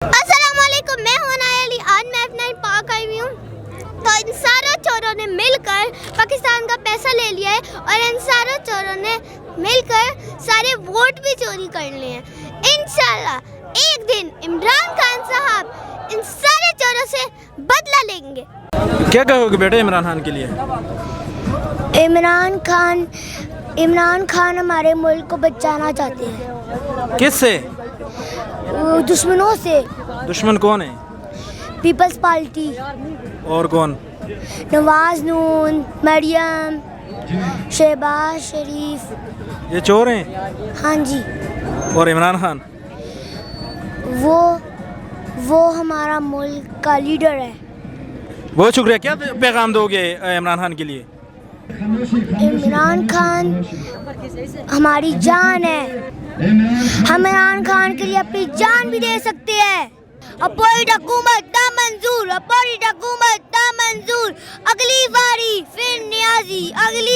अस्सलामुअलैकुम, मैं हूं अनाया अली। आज मैं अपना पाक आई हुई हूँ। तो इन सारों चोरों ने मिलकर पाकिस्तान का पैसा ले लिया है और इन सारों चोरों ने मिलकर सारे वोट भी चोरी कर लिए हैं। इंशाल्लाह एक दिन इमरान खान साहब इन सारे चोरों से बदला लेंगे। क्या कहोगे बेटे इमरान खान के लिए? इमरान खान हमारे मुल्क को बचाना चाहते हैं। किससे? दुश्मनों से। दुश्मन कौन है? पीपल्स पार्टी, और कौन? नवाज नून, मरियम, शहबाज शरीफ। ये चोर हैं? हाँ जी। और इमरान खान? वो हमारा मुल्क का लीडर है। बहुत शुक्रिया। क्या पैगाम दोगे इमरान खान के लिए? इमरान खान हमारी जान है। हम इमरान खान के लिए अपनी जान भी दे सकते हैं। अपोजिट हुकूमत नामंजूर, अपोजिट हुकूमत नामंजूर। अगली बारी फिर नियाजी, अगली